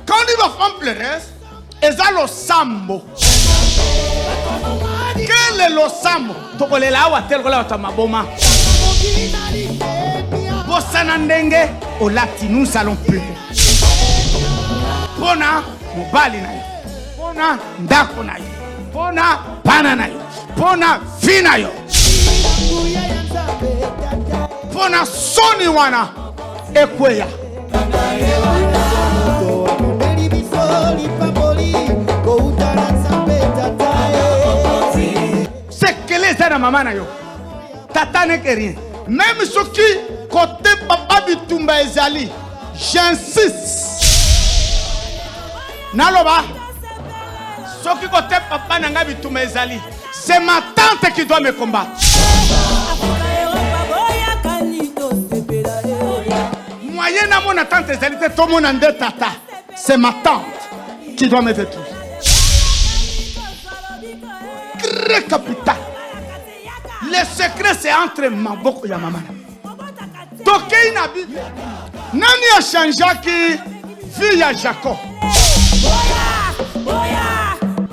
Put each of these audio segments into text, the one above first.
Quand il va faire pleurer, ils ont le sambo. Quel est le sambo? Tokolela wa tel kola wa maboma. Bosanandenge olati nous allons pleurer. Pona mobali na yo. Pona ndako na yo. Pona bana na yo. Pona vina yo. Pona soni wana ekweya. C'est que les gens maman na yo. Tata ne que rien. Même ceux qui côté papa bitumba ezali, j'insiste. Naloba. Ceux qui côté papa nanga bitumba ezali, c'est ma tante qui doit me combattre. Moyen à mon tante ezali, tout le monde tata. C'est ma tante qui doit me détruire. Très capital. Le secret c'est entre Maboko et maman. Donc il n'a pas. Nani a changé qui vit à Jacob.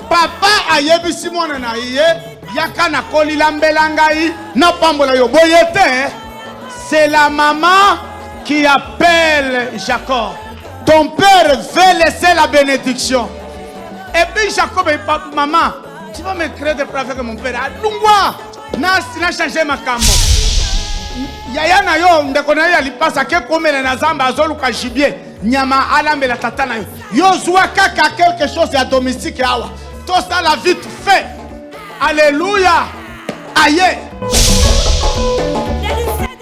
Papa a yebi Simon na iye yakana koli lambelangai na pambola yo boyete. C'est la maman qui appelle Jacob. Ton père veut laisser la bénédiction. Et puis Jacob et papa, maman, tu vas me créer des preuves que mon père a lungwa. Na changé ma cambo. Yaya na yo ndekona ya lipasa ke komela na zamba azoluka gibier. Nyama alambe la tata na yo. Yo zwa kaka quelque chose à domestique awa. Tout ça la vite fait. Alléluia. Aïe.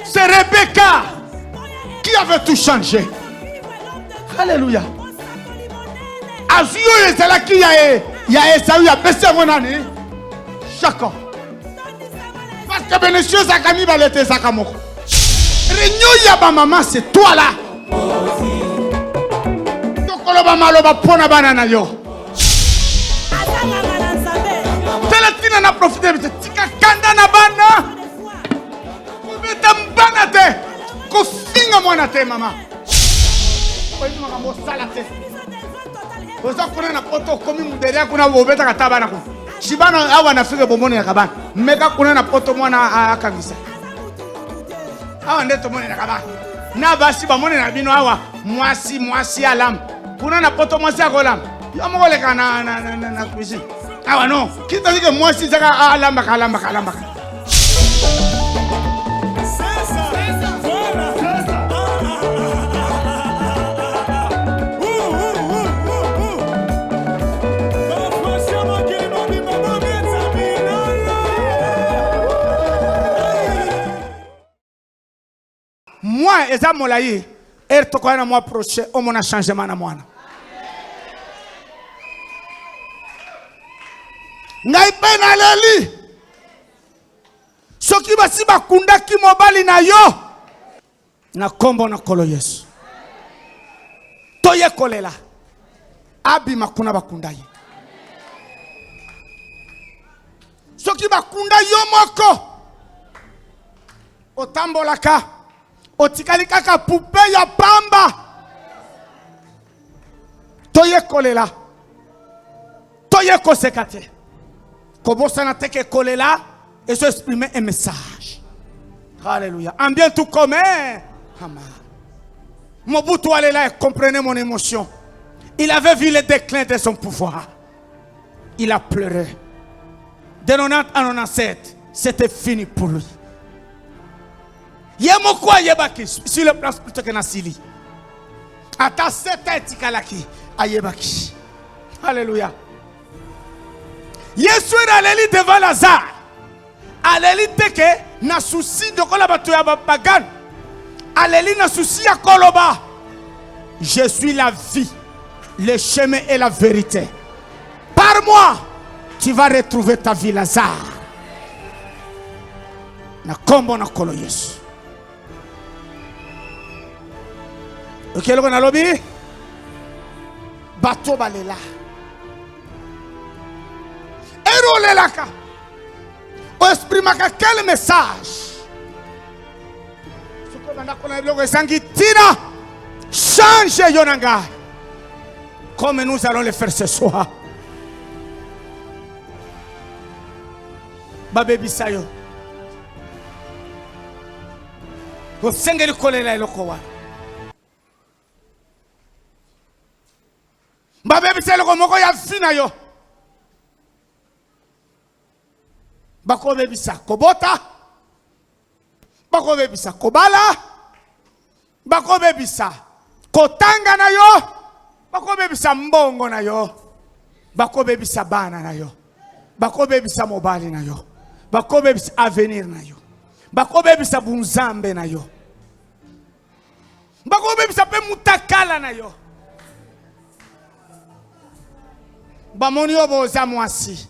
C'est Rebecca qui avait tout changé. Alléluia. Azio ezala ki ya Esaü ya pesa monani. Jacob. Parce que bénédiction zakami balete zakamoko. Réunion ya ba maman c'est toi là. Tokolo ba maloba pona banana yo. Teletina na profiter de tika kanda na bana. Kubeta mbana te. Ko finga mwana te mama. Ko ina ngamo salate. Oza kuna na poto komi muderia kuna bobeta katabana ko. Shibana awa na fike bomoni ya kabana. Meka kuna na poto mwana akangisa. Awa ndeto moni na kabana. Na basi ba moni na bino awa mwasi alam. Kuna na poto mwasi akolam. Yo mogole kana na cuisine. Awa no. Kita dike mwasi zaka alamba. Moi, eza molayi, toko na mois prochain, on m'a changement na mwana. Ngai pe na leli. Soki basi bakunda ki mobali na yo. Na kombo na kolo Yesu. Toye kolela. Abi makuna bakunda ye. Soki bakunda yo moko. Otambolaka. Otikali kaka poupée ya pamba. Toye kolela. Toye kosekate. Kobosa na teke kolela et se exprimer un message. Alléluia. En bien tout comme Amen. Mobutu allait là et comprenait mon émotion. Il avait vu le déclin de son pouvoir. Il a pleuré. De 90 à 97, c'était fini pour lui. Yemokwa yebaki sur le plan spirituel que Nasili. Ata sete tikalaki ayebaki. Alléluia. Yesu alleli devant Lazare. Alleli teke na souci de kola batu ya bagan. Alleli na souci ya koloba. Je suis la vie, le chemin et la vérité. Par moi, tu vas retrouver ta vie, Lazare. Na kombo na kolo Yesu. Ok, le on a lobby. Bateau balela. Erole laka. O esprit maka quel message? Change Yonanga. Comme nous allons le faire ce soir. Babebi sayo. Go sengeli kolela elokowa. Babebi sayo ko moko ya fina yo. Bako bebi sa kobota. Bako bebi sa kobala. Bako bebi sa kotanga na yo. Bako bebi sa mbongo na yo. Bako bebi sa bana na yo. Bako bebi sa mobali na yo. Bako bebi sa avenir na yo. Bako bebi sa bunzambe na yo. Bako bebi sa pe mutakala na yo. Bamoni yo boza mwasi.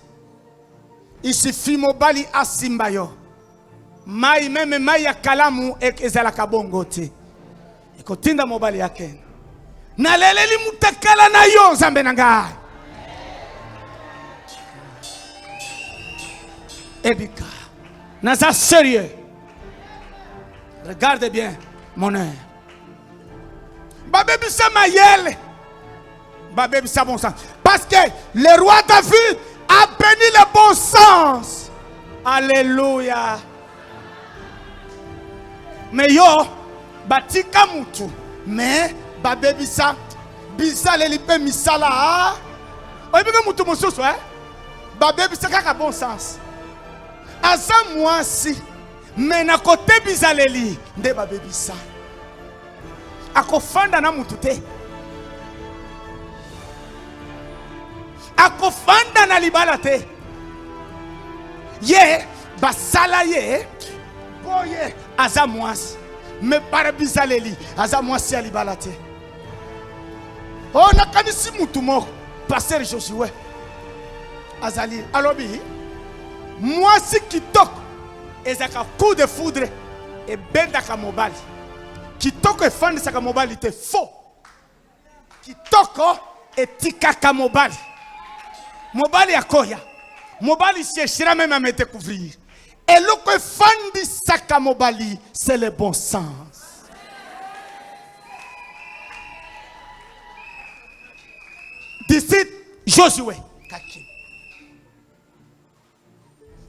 Isifi mobali asimba yo. Mai meme mai ya kalamu ezala kabongo te. Ikotinda mobali yake. Na leleli mutakala na yo zambe nanga. Ebika. Naza sérieux. Regarde bien mon œil. Babebi sa mayele. Babebi sa bon sens. Parce que le roi David a béni le bon sens. Alléluia. Mais yo, batika mutu. Mais babebi sa bizale lipe misala. Oyebika mutu mosusu babebi sa kaka bon sens. Aza mwasi. Mais na kote bizaleli nde babebi sa. Akofanda na mutu te. Akofanda na libala te. Ye basala ye boye aza mwasi. Me para bizaleli aza mwasi ya libala te. Oh nakanisi mutu moko Pasteur Josué azali alobi mwasi kitoko ezaka coup de foudre et bendaka mobali. Kitoko efandisaka mobali te faux. Kitoko etikaka mobali. Mobali akoya. Mobali cherchera même à me découvrir. Et le que efandisaka mobali, c'est le bon sens. D'ici Josué Kaki.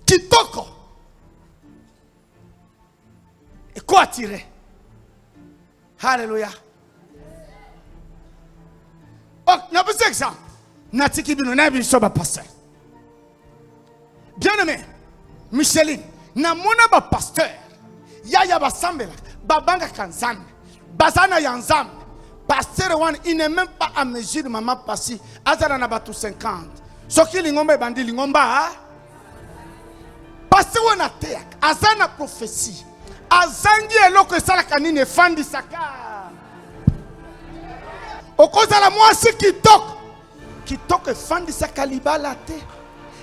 Kitoko. Et quoi tirer? Alléluia. Oh, n'a pas exemple. Natiki bino na biso ba pasteur. Bien aimé, Micheline, na mona ba pasteur. Yaya ba sambela, babanga kanzambe. Bazana yanzam. Pasteur one, il n'est même pas à mesure maman passi. Azara na batu 50. Soki lingomba bandi lingomba. Pasteur one atea. Azana prophétie. Azangi eloko esala kanine fandi saka. Okozala mwasi kitoko. Kitoko fandi saka libala te.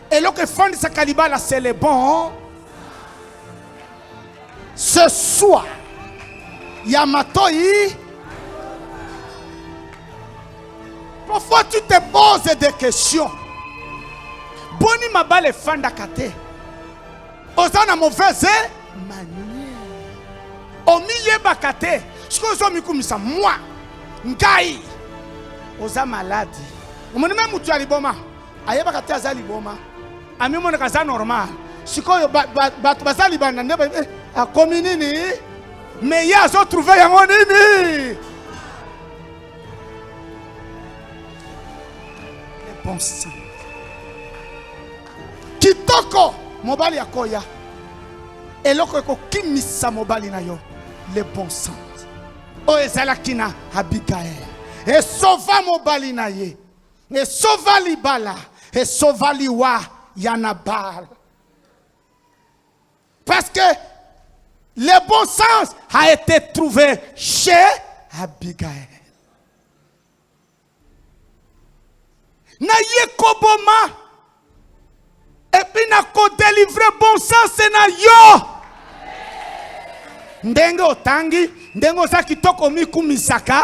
Eloko fandi saka libala c'est le bon. Ce soir, Yamatoi. Parfois tu te poses des questions. Boni mabale fanda kate. Ozana mauvaise manière. Omiye bakate. Shkozo mikumisa moi. Ngai. Oza maladi. Omoni même mutu aliboma. Aye bakate azali boma. Ami mona kaza normal. Shikoyo batu bazali bana ndeba akomi nini? Mais ya zo trouver yango nini? Le bon sens. Kitoko mobali akoya. Eloko eko kimisa mobali na yo. Le bon sens. O ezalakina Abigail. Et sauva mobali na ye. Et sauva libala. Et sauva liwa yanabal. Parce que le bon sens a été trouvé chez Abigail. Na ye koboma. Et puis na ko délivrer bon sens na yo. Ndenge otangi, ndenge oza kitoko miku misaka,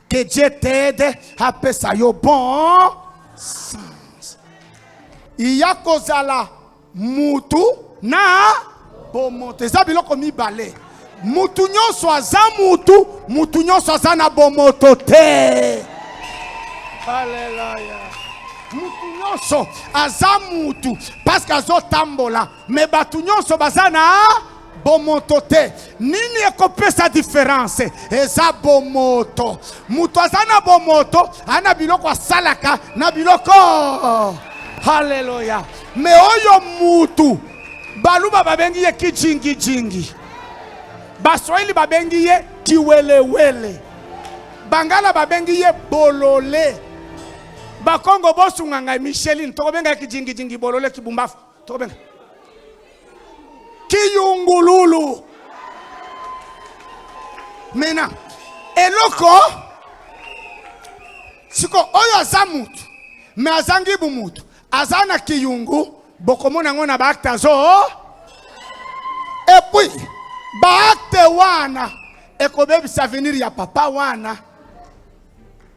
que Dieu t'aide à pesa yo bon sens. Iya kozala mutu na bomote. Eza biloko mibale. mutu nyonso aza mutu nyonso aza na bomoto te. Haleluya. Mutu nyonso aza mutu parce que azotambola, mais batu nyonso baza na bomoto te. Nini ekopesa différence? Eza bomoto. Mutu aza na bomoto ana biloko asalaka na biloko. Haleluya. Mais oyo mutu baluba babengi ye kijingi jingi, baswahili babengi ye kiwelewele, bangala babengi ye bolole, bakongo bosunganga Micheline tokobenga kijingi jingi bolole kibumbafu tokobenga kiyungululu. Mena eloko siko oyo aza mutu me azangi bumutu azana kiyungu bokomona ngona ba acte zo. Et puis ba acte wana ekobebisa avenir ya papa wana.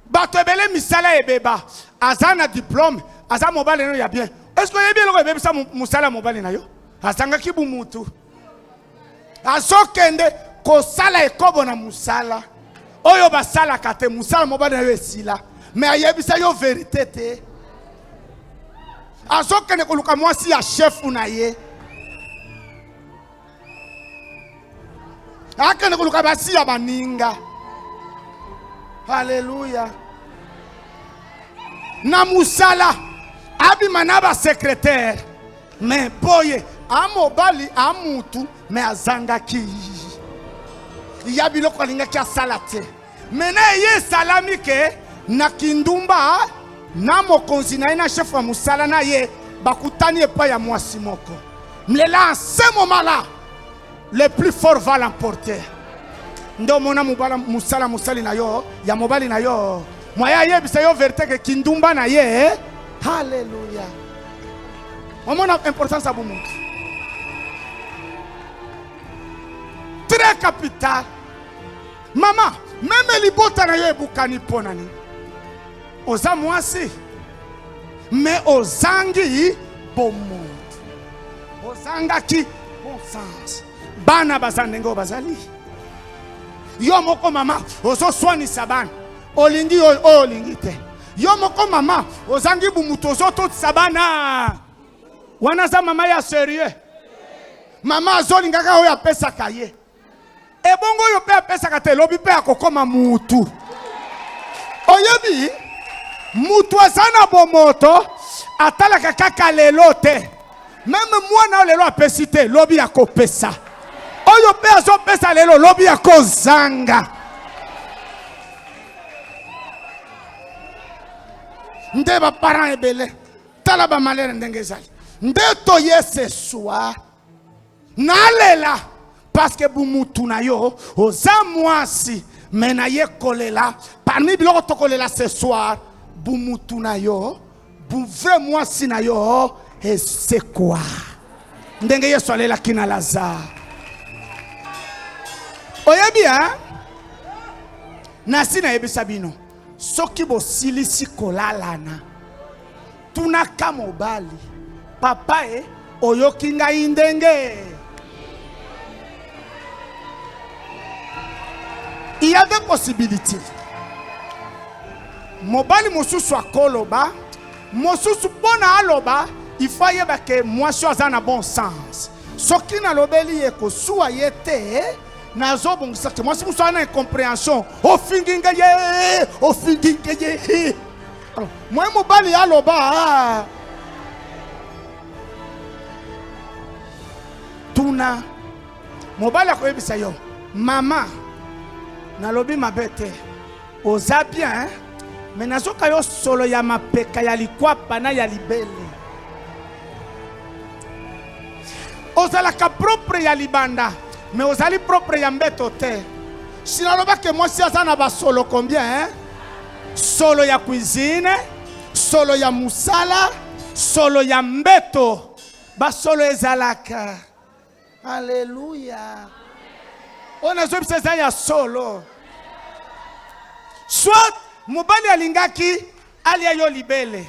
Bato ebele misala ebeba azana diplôme aza mobile no ya bien. Est-ce que yebi loko ebebisa musala mobile na yo? Azanga kibu mutu azokende kosala ekobo na musala oyo basala kate musala mobile na yo esila mais ayebisa yo vérité te. Azokende koluka mwasi ya chef na ye, akende koluka basi ya baninga. Haleluya. Na musala abima na ba secrétaire mais boye amobali amutu mais azanga ki ya biloko linga kia salate mena ye salami ke na kindumba na mokonzi na ye na chef wa musala na ye bakutani epa ya mwasi moko. Mlela en ce moment là le plus fort va l'emporter. Ndo mona mubala musala musali na yo ya mobali na yo moya ye bisa yo vérité ke kindumba na ye. Haleluya. Omona importance à bumuntu très capital. Mama même libota na yo ebukani ponani oza mwasi mais ozangi bomuntu ozangaki bon sens bana bazandengo bazali yo moko mama ozo swanisa bana olingi olingi te. Yo moko mama ozangi bumutu ozo totisa bana wana za mama ya sérieux. Mama azolingaka oyo apesaka ye ebongo yo pe apesaka te lobi pe akokoma mutu. Oyebi mutu azana bomoto atalaka kaka lelo te. Même mwana lelo apesi te lobi akopesa. Oyo pe azopesa lelo lobi akozanga. Nde ba parents ebele tala ba malere ndenge ezali nde toye ce soir nalela parce que bumutu na yo oza mwasi mais na ye kolela parmi biloko tokolela ce soir bumutu na yo vrai mwasi na yo et c'est quoi ndenge Yesu alela kina Lazare. Oyebi hein nasi na yebisa bino soki bosilisi kolalana tunaka mobali papa oyoki ngai ndenge. Il y a des possibilités. Mobali mosusu akoloba mosusu pona aloba il faut yeba ke mwasi aza na bon sens. Soki na lobeli ekosuwa yete nazo bongisa ke mwasi musu ana incompréhension ofinginga ye. Alors moi mobali aloba tuna mobali akoyebisa yo mama nalobi mabete oza bien mais nazoka yo solo ya mapeka ya likwapa na ya libele ozalaka propre ya libanda mais ozali propre ya mbeto te. Sinaloba ke mwasi aza na basolo combien solo ya cuisine, solo ya musala, solo ya mbeto basolo ezalaka. Alléluia. On a joué ces ya solo. Soit mobali alingaki alia yo libele.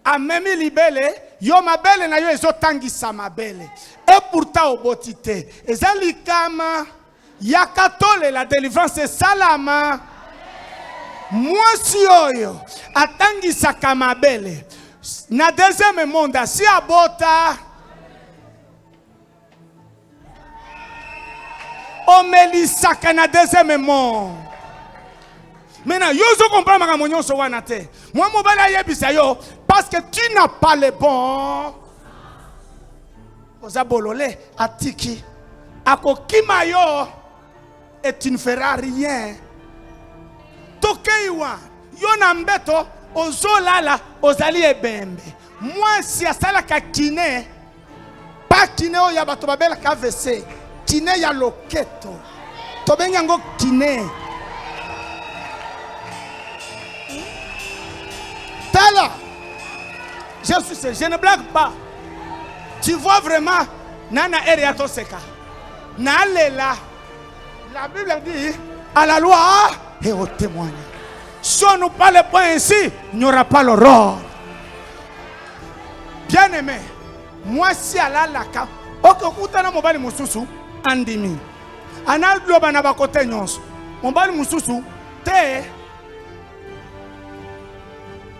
Amemi libele, yo mabele na yo ezotangisa mabele. Et pourtant obotite. Ezali kama Yakatole la délivrance est salama. Mwasi oyo atangisaka mabele na deuxième monde si abota omelisaka na deuxième monde. Maintenant yo zo comprendre makambo nyonso wana te. Moi mobali ayebisa yo parce que tu n'as pas le bon. Oza bolole atiki akokima yo et tu ne feras rien. Tokeiwa yo na mbeto ozolala ozali ebembe. Moi si asala ka kine pa kine o ya bato babela ka vese kine ya loketo tobenga ngo kine tala. Je ne blague pas. Tu vois vraiment nana eriato seka na lela. La Bible dit à la loi et au témoignage. Si on nous parle pas ainsi, il n'y aura pas l'aurore. Bien aimé, moi si à la laka, okokutana mobali mususu andimi. Anal globa na bakote nyonso. Mobali mususu te.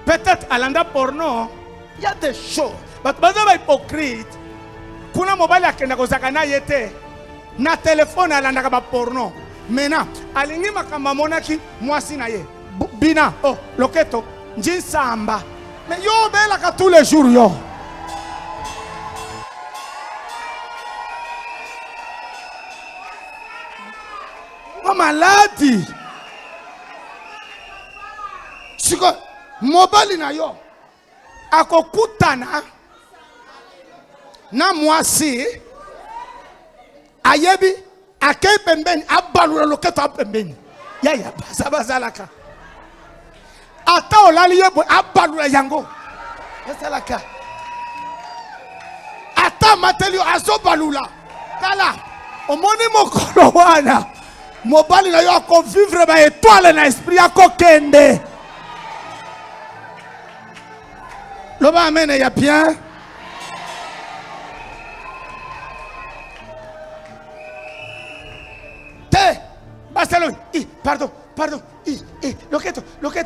Peut-être à l'anda porno, il y a des choses. Mais baza ba hypocrite. Kuna mobali akenda kozaka na yete. Na téléphone alandaka ba porno. Maintenant, alingi makamba monaki mwasi na ye. Bina, oh, loketo, njinsamba. Mais yo belaka tous les jours yo. Oh maladi. Siko mobali na yo. Akokutana na mwasi ayebi akei pembeni abalula loketo pembeni ya bazalaka ata olali yebo abalula yango bazalaka ata matelio azobalula tala omoni mokolo wana mobali na yo akovivre ba étoile na esprit akokende loba amene ya bien. Pardon, loketo.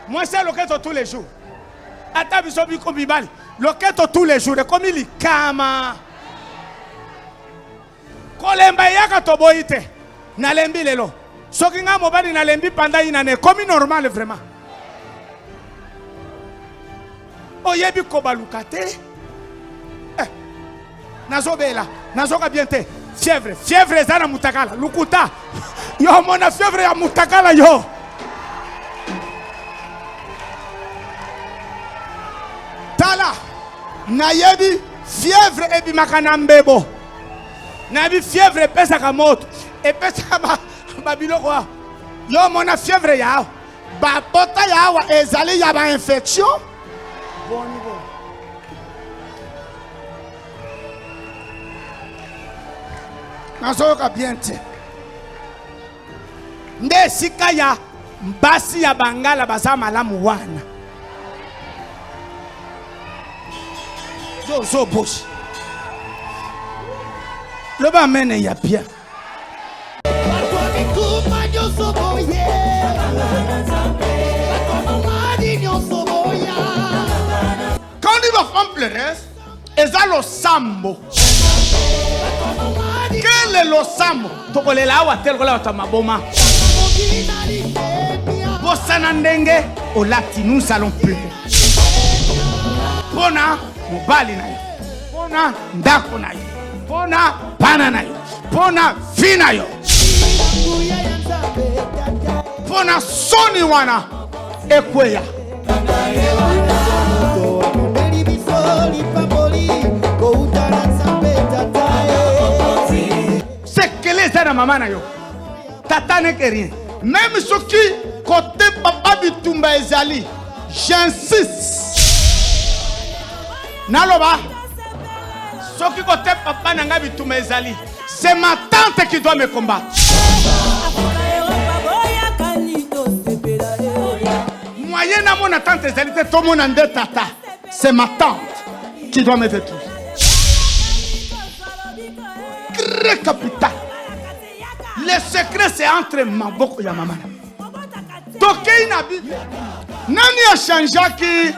Moi c'est loketo tous les jours. Ata bisobi ko bibali. Loketo tous les jours. Comme il kama. Kolemba yaka toboite. Na lembi lelo. Soki nga mobali na lembi pendant une année. Comme normal vraiment. Oyebi kobalukate. Nazobela. Nazoka bien te. Fièvre zana mutakala lukuta yo mona fièvre ya mutakala yo tala na yebi fièvre ebi makana mbebo na yebi fièvre pesa ka moto e pesa ba biloko yo mona fièvre ya ba pota ya wa ezali ya ba infection bon niveau. Nazoka bien te. Nde sika ya mbasi ya bangala baza malamu wana. Zo boshi. Loba mene ya bien. Quand il va faire pleurer, ils ont le sambo. Quel est le sambo? Tokolela wa tel kola wa maboma. Bosana ndenge olati nous allons pleurer. Bona mobali na yo. Bona ndako na yo. Bona bana na yo. Bona fina yo. Bona soni wana ekweya. Na maman na yo tata ne rien même ce qui côté papa bitumba ezali j'insiste naloba ce qui côté papa nanga bitumba ezali c'est ma tante qui doit me combattre. Moyen na mon tante ezali te to mon ande tata c'est ma tante qui doit me détruire. Très capital. Le secret c'est entre maboko ya maman. Tokei na Bible. Nani a changé qui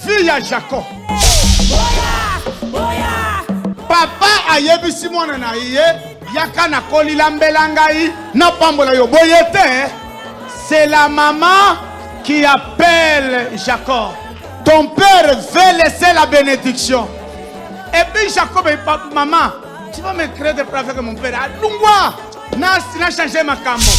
vie ya Jacob? Papa ayebisi mwana na ye yaka na koli lambelanga na pambola yo boyete. C'est la maman qui appelle Jacob. Ton père veut laisser la bénédiction. Et puis Jacob et papa, maman, tu vas me créer des problèmes avec mon père. Lungwa, n'a changé ma cambo.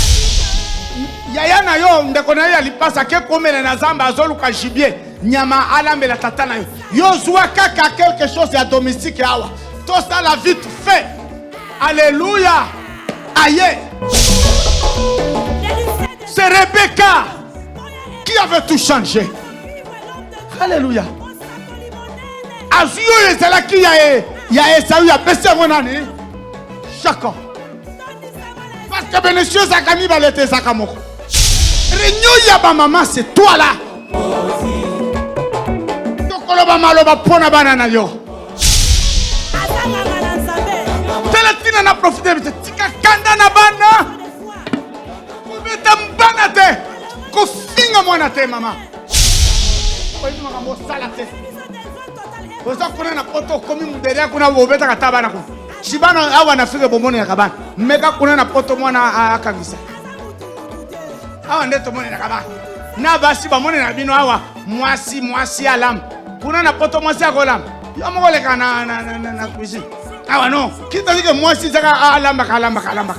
Yaya na yo ndeko na yo alipasa ke komela na zamba azoluka gibier. Nyama alambe la tata na yo. Yo zwa kaka quelque chose à domestique awa. Tout ça la vite fait. Alléluia. Aïe. C'est Rebecca qui avait tout changé. Alléluia. Azio ezala ki ya Esaü ya pesa monani. Jacob. Parce que bénédiction zakami balete zakamoko. Réunion ya ba maman c'est toi là. Tokolo ba maloba pona banana yo. Teletina na profiter de tika kanda na bana. Kubeta mbana te. Kofinga mwana te mama. Oyi mama mo salate. Oza kuna na poto komi muderia kuna wobeta katabana ko. Shibana awa na fike bomoni ya kabana. Meka kuna na poto mwana akangisa. Awa ndeto moni na kabana. Na basi ba moni na bino awa mwasi alam. Kuna na poto mwasi akolam. Yo mo leka na cuisine. Awa no. Kita dike mwasi zaka alamba.